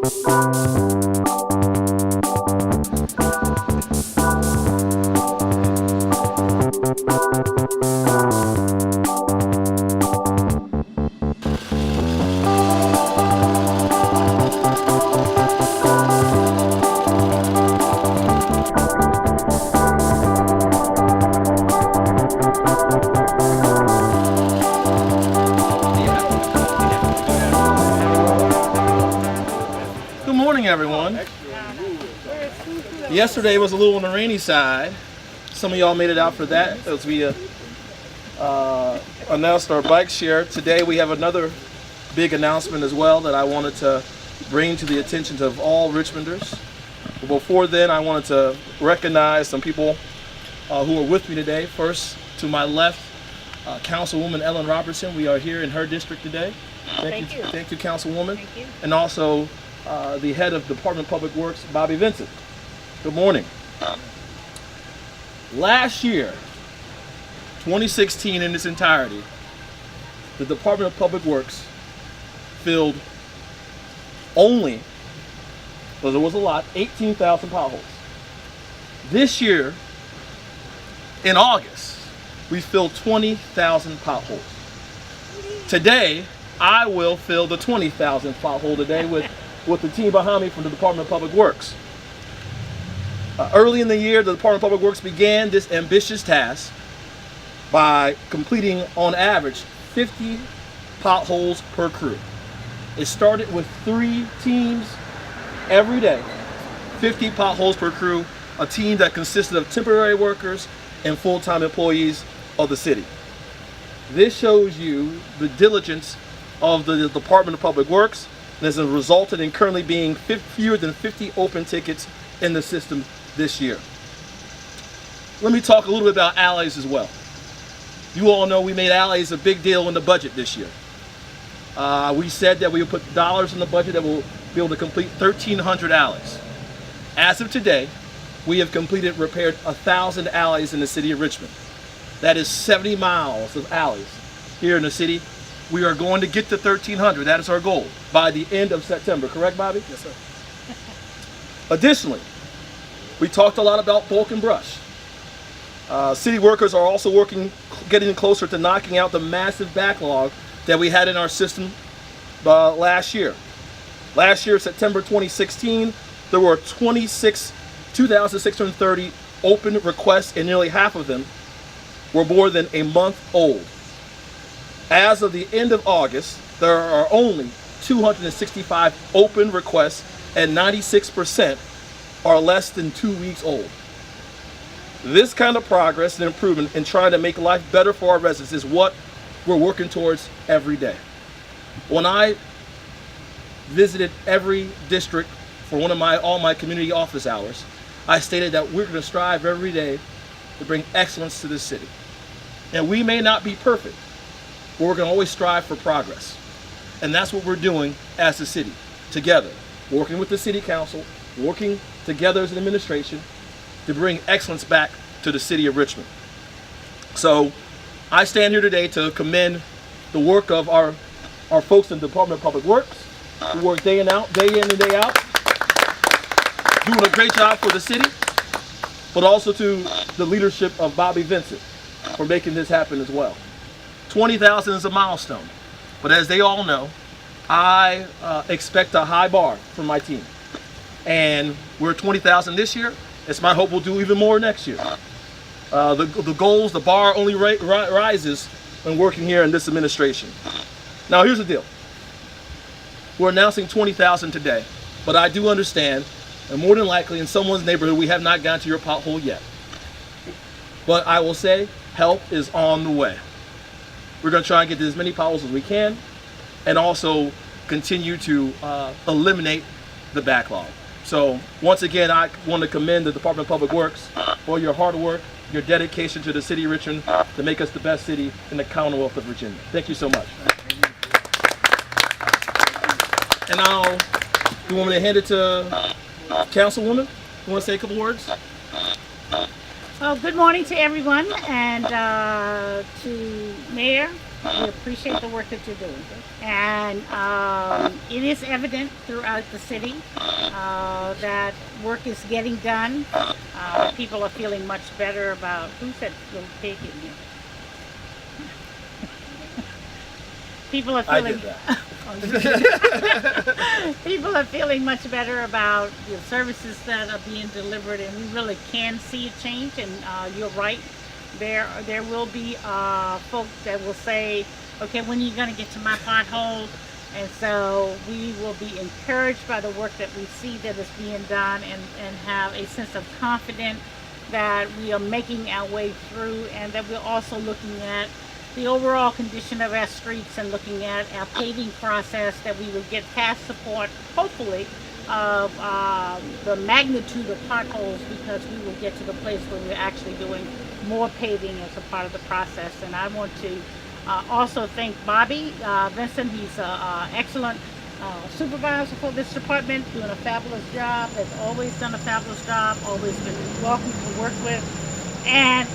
Good morning, everyone. Yesterday was a little on the rainy side. Some of y'all made it out for that as we announced our bike share. Today we have another big announcement as well that I wanted to bring to the attention of all Richmonders. But before then, I wanted to recognize some people who are with me today. First, to my left, Councilwoman Ellen Robertson. We are here in her district today. Thank you, Councilwoman. Thank you. And also the head of Department of Public Works, Bobby Vincent. Good morning. Last year, 2016 in its entirety, the Department of Public Works filled only, because there was a lot, 18,000 potholes. This year, in August, we filled 20,000 potholes. Today, I will fill the 20,000th pothole today with the team behind me from the Department of Public Works. Early in the year, the Department of Public Works began this ambitious task by completing, on average, 50 potholes per crew. It started with 3 teams every day, 50 potholes per crew, a team that consisted of temporary workers and full-time employees of the city. This shows you the diligence of the Department of Public Works, and has resulted in currently being fewer than 50 open tickets in the system this year. Let me talk a little bit about alleys as well. You all know we made alleys a big deal in the budget this year. We said that we would put dollars in the budget that will be able to complete 1,300 alleys. As of today, we have repaired 1,000 alleys in the city of Richmond. That is 70 miles of alleys here in the city. We are going to get to 1,300. That is our goal by the end of September. Correct, Bobby? Yes, sir. Additionally, we talked a lot about bulk and brush. City workers are also getting closer to knocking out the massive backlog that we had in our system last year. Last year, September 2016, there were 2,630 open requests, and nearly half of them were more than a month old. As of the end of August, there are only 265 open requests, and 96% are less than 2 weeks old. This kind of progress and improvement in trying to make life better for our residents is what we're working towards every day. When I visited every district for all my community office hours, I stated that we're going to strive every day to bring excellence to this city. And we may not be perfect, but we're going to always strive for progress. And that's what we're doing as a city, together, working with the city council, working together as an administration to bring excellence back to the city of Richmond. So I stand here today to commend the work of our folks in the Department of Public Works, who work day in and day out, doing a great job for the city, but also to the leadership of Bobby Vincent for making this happen as well. 20,000 is a milestone, but as they all know, I expect a high bar from my team. And we're 20,000 this year. It's my hope we'll do even more next year. The goals, the bar only rises when working here in this administration. Now here's the deal. We're announcing 20,000 today, but I do understand, and more than likely in someone's neighborhood we have not gotten to your pothole yet. But I will say, help is on the way. We're going to try and get to as many potholes as we can, and also continue to eliminate the backlog. So once again, I want to commend the Department of Public Works for your hard work, your dedication to the city of Richmond to make us the best city in the Commonwealth of Virginia. Thank you so much. And now, you want me to hand it to Councilwoman? You want to say a couple words? Well, good morning to everyone, and to Mayor We appreciate the work that you're doing. And it is evident throughout the city that work is getting done. People are feeling much better about, who said little pig in here? People are feeling, people are feeling much better about the services that are being delivered, and we really can see a change. And you're right, there will be folks that will say, okay, when are you going to get to my pothole? And so we will be encouraged by the work that we see that is being done, and have a sense of confidence that we are making our way through, and that we're also looking at the overall condition of our streets and looking at our paving process, that we will get past support, hopefully, of the magnitude of potholes, because we will get to the place where we're actually doing more paving as a part of the process. And I want to also thank Bobby Vincent. He's an excellent supervisor for this department, doing a fabulous job, has always done a fabulous job, always been welcome to work with, and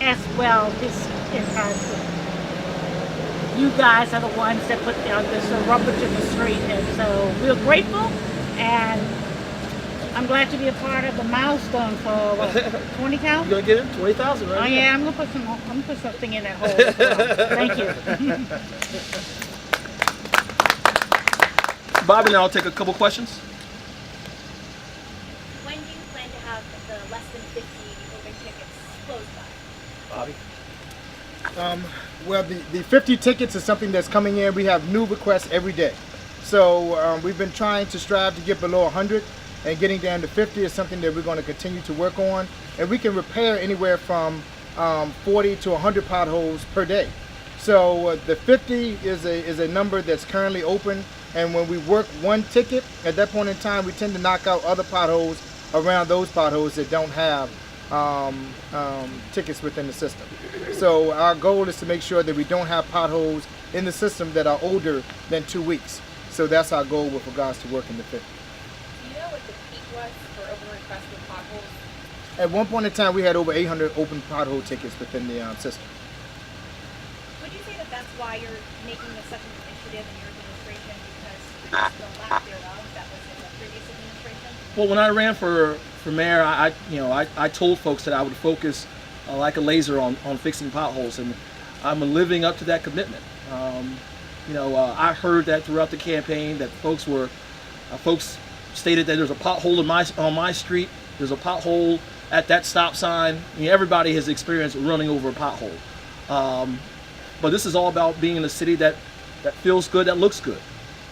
as well his entire crew. You guys are the ones that put this rubbish in the street, and so we're grateful, and I'm glad to be a part of the milestone for what, 20,000? You're gonna get it? 20,000, right? Oh yeah, I'm gonna put something in that hole as well. Thank you. Bobby, now I'll take a couple questions. When do you plan to have the less than 50 open tickets closed by? Bobby. Well, the 50 tickets is something that's coming in. We have new requests every day. So we've been trying to strive to get below 100, and getting down to 50 is something that we're going to continue to work on. And we can repair anywhere from 40 to 100 potholes per day. So the 50 is a number that's currently open. And when we work one ticket, at that point in time, we tend to knock out other potholes around those potholes that don't have tickets within the system. So our goal is to make sure that we don't have potholes in the system that are older than 2 weeks. So that's our goal with regards to working the 50. Do you know what the peak was for open requests with potholes? At one point in time, we had over 800 open pothole tickets within the system. Would you say that that's why you're making this such an initiative in your administration, because the lack thereof that was in the previous administration? Well, when I ran for mayor, I told folks that I would focus like a laser on fixing potholes, and I'm living up to that commitment. I heard that throughout the campaign that folks stated that there's a pothole on my street, there's a pothole at that stop sign. Everybody has experienced running over a pothole. But this is all about being in a city that feels good, that looks good.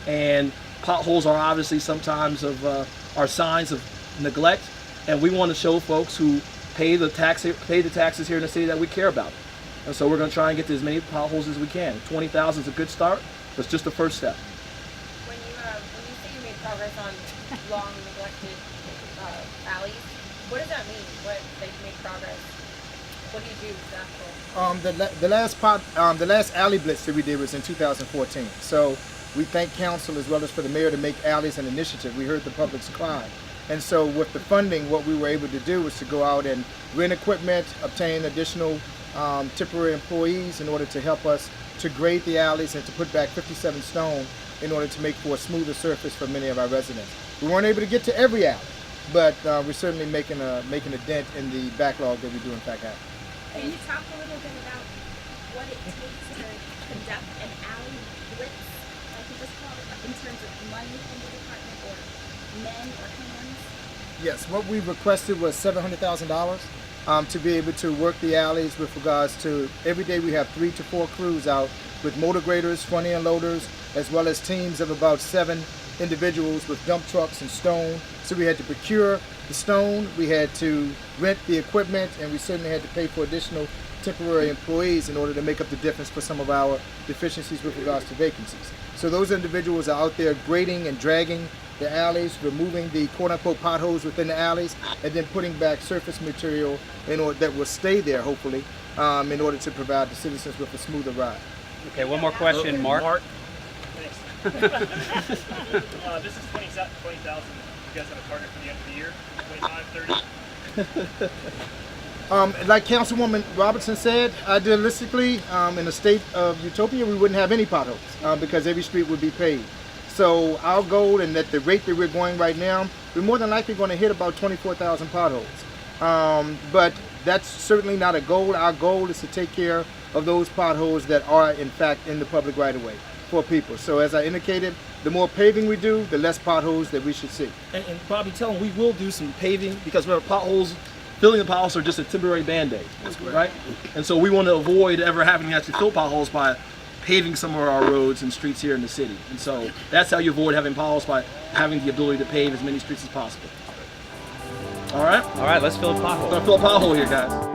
And potholes are obviously sometimes are signs of neglect, and we want to show folks who pay the taxes here in the city that we care about. And so we're going to try and get to as many potholes as we can. 20,000 is a good start, but it's just the first step. When you say you made progress on long neglected alleys, what does that mean? What that you made progress? What do you do exactly? The last alley blitz that we did was in 2014. So we thank council as well as for the mayor to make alleys an initiative. We heard the public's cry. And so with the funding, what we were able to do was to go out and rent equipment, obtain additional temporary employees in order to help us to grade the alleys and to put back 57 stone in order to make for a smoother surface for many of our residents. We weren't able to get to every alley, but we're certainly making a dent in the backlog that we do in fact have. Can you talk a little bit about what it takes to conduct an alley blitz, like you just called it, in terms of money from the department or men or hands? Yes, what we requested was $700,000 to be able to work the alleys with regards to every day we have 3 to 4 crews out with motor graders, front end loaders, as well as teams of about 7 individuals with dump trucks and stone. So we had to procure the stone, we had to rent the equipment, and we certainly had to pay for additional temporary employees in order to make up the difference for some of our deficiencies with regards to vacancies. So those individuals are out there grading and dragging the alleys, removing the quote-unquote potholes within the alleys, and then putting back surface material in order that will stay there, hopefully, in order to provide the citizens with a smoother ride. Okay, one more question, Mark. Thanks. This is 20,000. You guys have a target for the end of the year? 25, 30? Like Councilwoman Robertson said, idealistically, in a state of utopia, we wouldn't have any potholes because every street would be paved. So our goal, and at the rate that we're going right now, we're more than likely going to hit about 24,000 potholes. But that's certainly not a goal. Our goal is to take care of those potholes that are, in fact, in the public right-of-way for people. So as I indicated, the more paving we do, the less potholes that we should see. And Bobby, tell them we will do some paving because remember, potholes, filling the potholes are just a temporary band-aid, right? And so we want to avoid ever having to actually fill potholes by paving some of our roads and streets here in the city. And so that's how you avoid having potholes, by having the ability to pave as many streets as possible. All right? All right, let's fill a pothole. We're gonna fill a pothole here, guys.